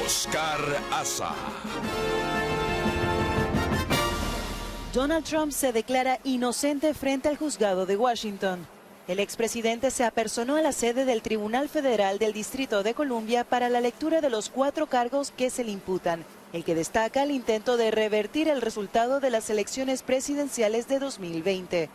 Oscar Aza. Donald Trump se declara inocente frente al juzgado de Washington. El expresidente se apersonó a la sede del Tribunal Federal del Distrito de Columbia para la lectura de los 4 cargos que se le imputan, el que destaca el intento de revertir el resultado de las elecciones presidenciales de 2020.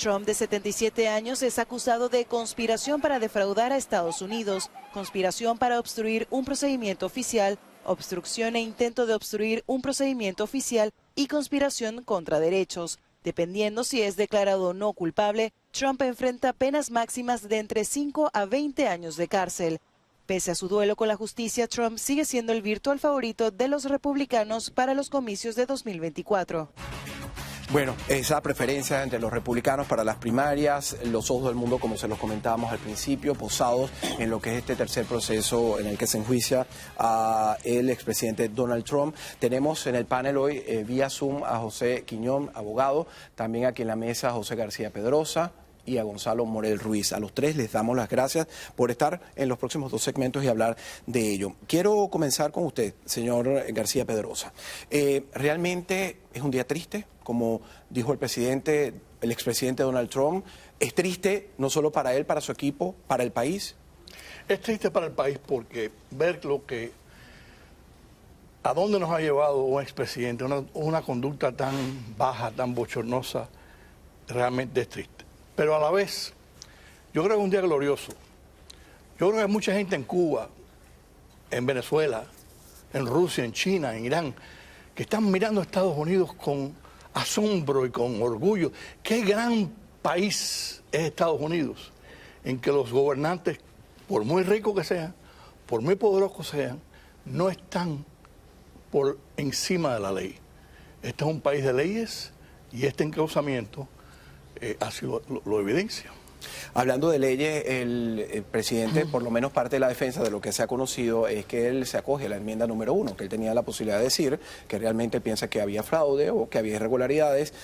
Trump, de 77 años, es acusado de conspiración para defraudar a Estados Unidos, conspiración para obstruir un procedimiento oficial, obstrucción e intento de obstruir un procedimiento oficial y conspiración contra derechos. Dependiendo si es declarado o no culpable, Trump enfrenta penas máximas de entre 5 a 20 años de cárcel. Pese a su duelo con la justicia, Trump sigue siendo el virtual favorito de los republicanos para los comicios de 2024. Bueno, esa preferencia entre los republicanos para las primarias, los ojos del mundo, como se los comentábamos al principio, posados en lo que es este tercer proceso en el que se enjuicia a el expresidente Donald Trump. Tenemos en el panel hoy vía Zoom a José Quiñón, abogado, también aquí en la mesa a José García Pedrosa y a Gonzalo Morel Ruiz. A los tres les damos las gracias por estar en los próximos 2 segmentos y hablar de ello. Quiero comenzar con usted, señor García Pedrosa. ¿Realmente es un día triste? Como dijo el expresidente Donald Trump, ¿es triste no solo para él, para su equipo, para el país? Es triste para el país porque ver a dónde nos ha llevado un expresidente, una conducta tan baja, tan bochornosa, realmente es triste. Pero a la vez, yo creo que es un día glorioso. Yo creo que hay mucha gente en Cuba, en Venezuela, en Rusia, en China, en Irán, que están mirando a Estados Unidos con asombro y con orgullo. Qué gran país es Estados Unidos, en que los gobernantes, por muy ricos que sean, por muy poderosos que sean, no están por encima de la ley. Este es un país de leyes y este encauzamiento así lo evidencia. Hablando de leyes, el presidente, por lo menos parte de la defensa de lo que se ha conocido es que él se acoge a la enmienda número 1, que él tenía la posibilidad de decir que realmente piensa que había fraude o que había irregularidades.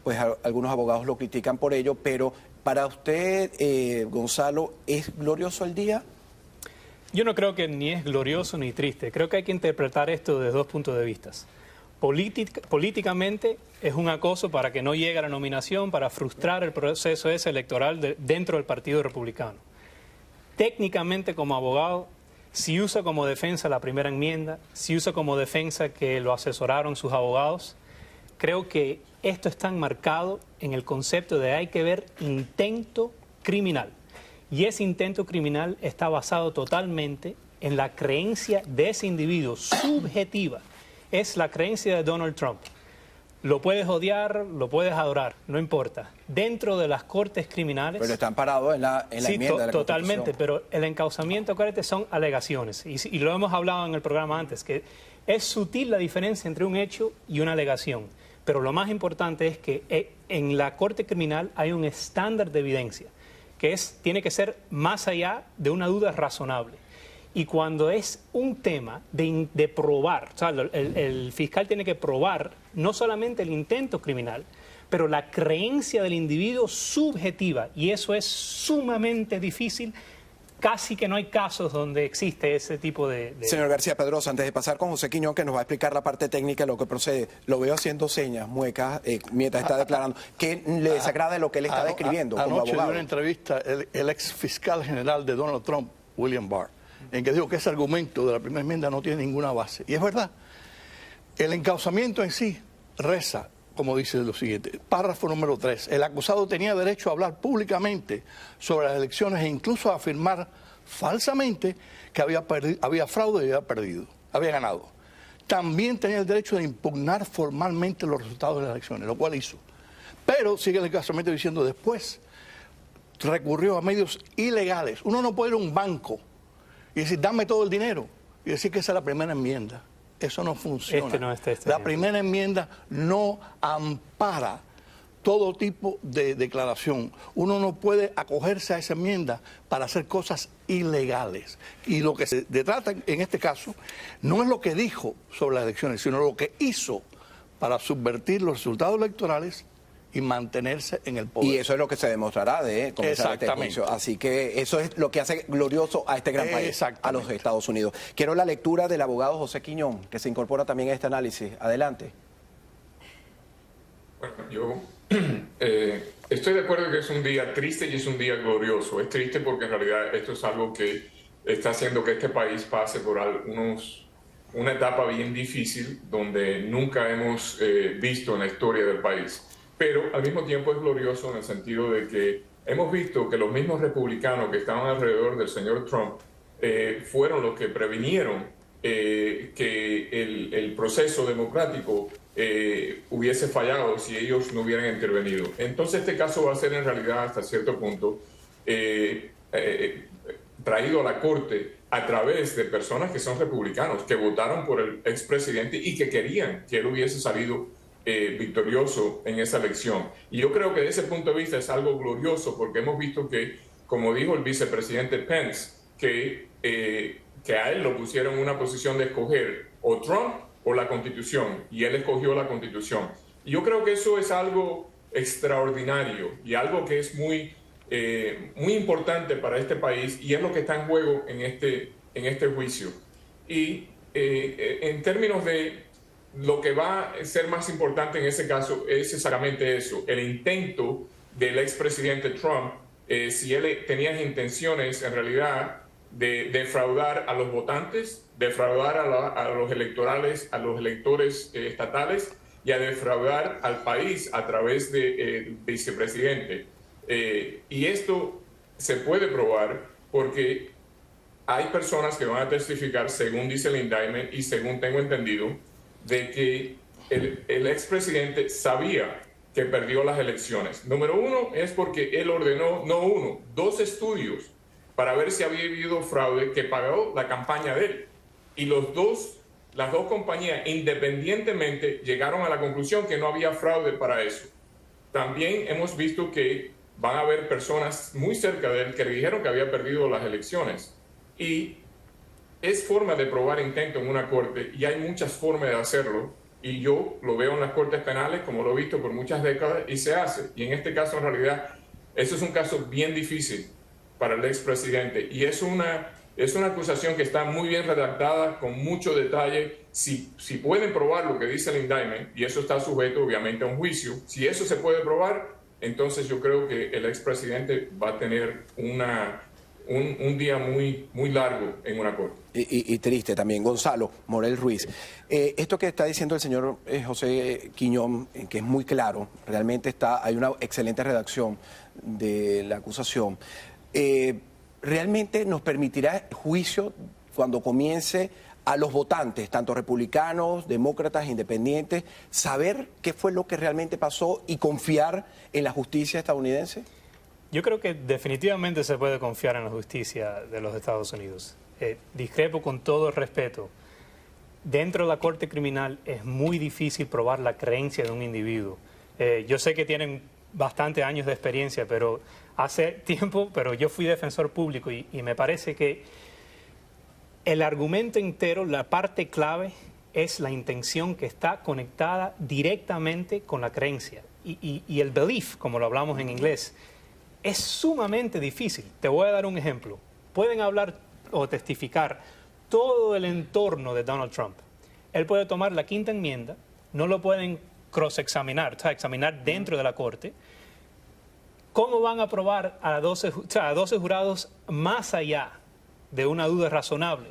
Pues algunos abogados lo critican por ello, pero para usted, Gonzalo, ¿es glorioso el día? Yo no creo que ni es glorioso ni triste. Creo que hay que interpretar esto desde 2 puntos de vista. Políticamente es un acoso para que no llegue a la nominación, para frustrar el proceso ese electoral dentro del Partido Republicano. Técnicamente, como abogado, si usa como defensa la primera enmienda, si usa como defensa que lo asesoraron sus abogados, creo que esto está enmarcado en el concepto de hay que ver intento criminal. Y ese intento criminal está basado totalmente en la creencia de ese individuo subjetiva. Es la creencia de Donald Trump. Lo puedes odiar, lo puedes adorar, no importa. Dentro de las cortes criminales... Pero están parados en la enmienda de la totalmente, pero el encauzamiento, acuérdate, son alegaciones. Y lo hemos hablado en el programa antes, que es sutil la diferencia entre un hecho y una alegación. Pero lo más importante es que en la corte criminal hay un estándar de evidencia, que tiene que ser más allá de una duda razonable. Y cuando es un tema de probar, o sea, el fiscal tiene que probar no solamente el intento criminal, pero la creencia del individuo subjetiva, y eso es sumamente difícil. Casi que no hay casos donde existe ese tipo de... Señor García Pedrosa, antes de pasar con José Quiñón, que nos va a explicar la parte técnica de lo que procede, lo veo haciendo señas, muecas, mientras está declarando. ¿Qué le desagrada de lo que él está describiendo como anoche abogado? Dio una entrevista el ex fiscal general de Donald Trump, William Barr, en que dijo que ese argumento de la primera enmienda no tiene ninguna base. Y es verdad. El encauzamiento en sí reza, como dice lo siguiente, párrafo número 3. El acusado tenía derecho a hablar públicamente sobre las elecciones e incluso a afirmar falsamente que había fraude y había ganado. También tenía el derecho de impugnar formalmente los resultados de las elecciones, lo cual hizo. Pero sigue el encauzamiento diciendo después recurrió a medios ilegales. Uno no puede ir a un banco y decir, dame todo el dinero, y decir que esa es la primera enmienda. Eso no funciona. La primera enmienda no ampara todo tipo de declaración. Uno no puede acogerse a esa enmienda para hacer cosas ilegales. Y lo que se trata en este caso no es lo que dijo sobre las elecciones, sino lo que hizo para subvertir los resultados electorales y mantenerse en el poder. Y eso es lo que se demostrará de comenzar este juicio. Así que eso es lo que hace glorioso a este gran país, a los Estados Unidos. Quiero la lectura del abogado José Quiñón, que se incorpora también a este análisis. Adelante. Bueno, yo estoy de acuerdo que es un día triste y es un día glorioso. Es triste porque en realidad esto es algo que está haciendo que este país pase por una etapa bien difícil donde nunca hemos visto en la historia del país. Pero al mismo tiempo es glorioso en el sentido de que hemos visto que los mismos republicanos que estaban alrededor del señor Trump fueron los que previnieron que el proceso democrático hubiese fallado si ellos no hubieran intervenido. Entonces este caso va a ser en realidad hasta cierto punto traído a la Corte a través de personas que son republicanos, que votaron por el expresidente y que querían que él hubiese salido victorioso en esa elección. Y yo creo que desde ese punto de vista es algo glorioso porque hemos visto que, como dijo el vicepresidente Pence, que a él lo pusieron en una posición de escoger o Trump o la Constitución, y él escogió la Constitución. Y yo creo que eso es algo extraordinario y algo que es muy importante para este país y es lo que está en juego en este juicio. Y en términos de lo que va a ser más importante en ese caso es exactamente eso, el intento del expresidente Trump, si él tenía intenciones en realidad de defraudar a los votantes, defraudar a los electores estatales y a defraudar al país a través del vicepresidente. Y esto se puede probar porque hay personas que van a testificar, según dice el indictment y según tengo entendido, de que el expresidente sabía que perdió las elecciones. Número uno es porque él ordenó, no uno, 2 estudios para ver si había habido fraude que pagó la campaña de él. Y las dos compañías independientemente llegaron a la conclusión que no había fraude para eso. También hemos visto que van a haber personas muy cerca de él que le dijeron que había perdido las elecciones. Y es forma de probar intento en una corte y hay muchas formas de hacerlo. Y yo lo veo en las cortes penales, como lo he visto por muchas décadas, y se hace. Y en este caso, en realidad, eso es un caso bien difícil para el expresidente. Y es una acusación que está muy bien redactada, con mucho detalle. Si pueden probar lo que dice el indictment, y eso está sujeto obviamente a un juicio, si eso se puede probar, entonces yo creo que el expresidente va a tener un día muy, muy largo en una corte. Y triste también. Gonzalo Morel Ruiz, esto que está diciendo el señor José Quiñón, que es muy claro, realmente hay una excelente redacción de la acusación, realmente nos permitirá juicio cuando comience a los votantes, tanto republicanos, demócratas, independientes, saber qué fue lo que realmente pasó y confiar en la justicia estadounidense? Yo creo que definitivamente se puede confiar en la justicia de los Estados Unidos. Discrepo con todo el respeto. Dentro de la Corte Criminal es muy difícil probar la creencia de un individuo. Yo sé que tienen bastantes años de experiencia, pero hace tiempo, pero yo fui defensor público y me parece que el argumento entero, la parte clave, es la intención que está conectada directamente con la creencia. Y el belief, como lo hablamos en inglés, es sumamente difícil. Te voy a dar un ejemplo. Pueden hablar o testificar todo el entorno de Donald Trump. Él puede tomar la quinta enmienda, no lo pueden cross-examinar, o sea, examinar dentro de la corte. ¿Cómo van a probar a 12 jurados más allá de una duda razonable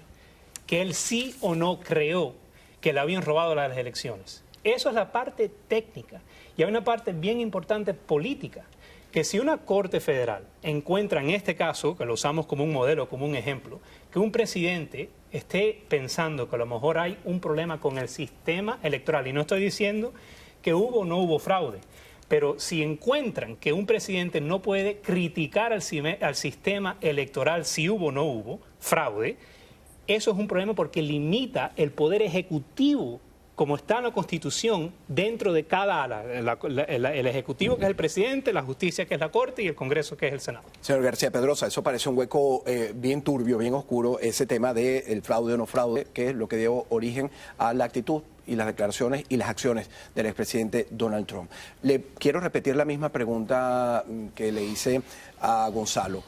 que él sí o no creó que le habían robado las elecciones? Eso es la parte técnica. Y hay una parte bien importante política, que si una corte federal encuentra en este caso, que lo usamos como un modelo, como un ejemplo, que un presidente esté pensando que a lo mejor hay un problema con el sistema electoral, y no estoy diciendo que hubo o no hubo fraude, pero si encuentran que un presidente no puede criticar al sistema electoral si hubo o no hubo fraude, eso es un problema porque limita el poder ejecutivo, como está en la Constitución, dentro de cada ala, el Ejecutivo, que es el presidente, la justicia, que es la Corte, y el Congreso, que es el Senado. Señor García Pedrosa, eso parece un hueco bien turbio, bien oscuro, ese tema del fraude o no fraude, que es lo que dio origen a la actitud y las declaraciones y las acciones del expresidente Donald Trump. Le quiero repetir la misma pregunta que le hice a Gonzalo.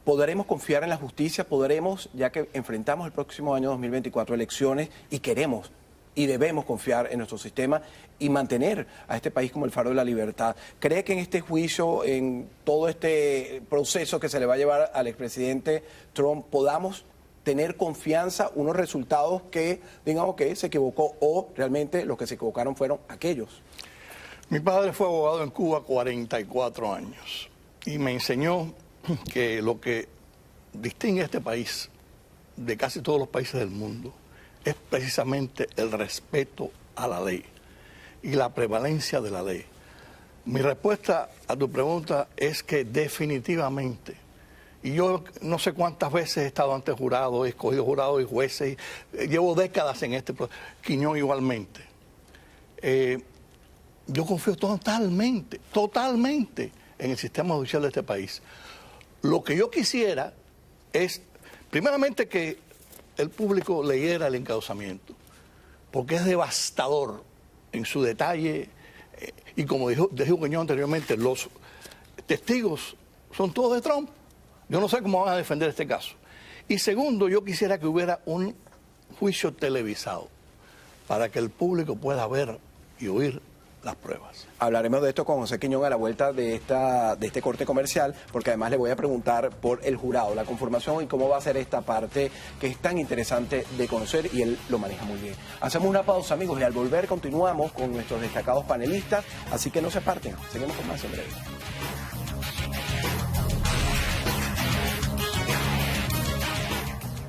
¿Podremos confiar en la justicia? ¿Podremos, ya que enfrentamos el próximo año 2024 elecciones y queremos y debemos confiar en nuestro sistema y mantener a este país como el faro de la libertad? ¿Cree que en este juicio, en todo este proceso que se le va a llevar al expresidente Trump, podamos tener confianza, unos resultados que digamos que se equivocó o realmente los que se equivocaron fueron aquellos? Mi padre fue abogado en Cuba 44 años y me enseñó que lo que distingue a este país de casi todos los países del mundo es precisamente el respeto a la ley y la prevalencia de la ley. Mi respuesta a tu pregunta es que definitivamente, y yo no sé cuántas veces he estado ante jurados, he escogido jurados y jueces, llevo décadas en este proceso, Quiñón igualmente. Yo confío totalmente en el sistema judicial de este país. Lo que yo quisiera es, primeramente, que el público leyera el encauzamiento, porque es devastador en su detalle, y como dijo Quiñón anteriormente, los testigos son todos de Trump. Yo no sé cómo van a defender este caso. Y segundo, yo quisiera que hubiera un juicio televisado para que el público pueda ver y oír las pruebas. Hablaremos de esto con José Quiñón a la vuelta de este corte comercial, porque además le voy a preguntar por el jurado, la conformación y cómo va a ser esta parte que es tan interesante de conocer y él lo maneja muy bien. Hacemos una pausa, amigos, y al volver continuamos con nuestros destacados panelistas, así que no se aparten, seguimos con más en breve.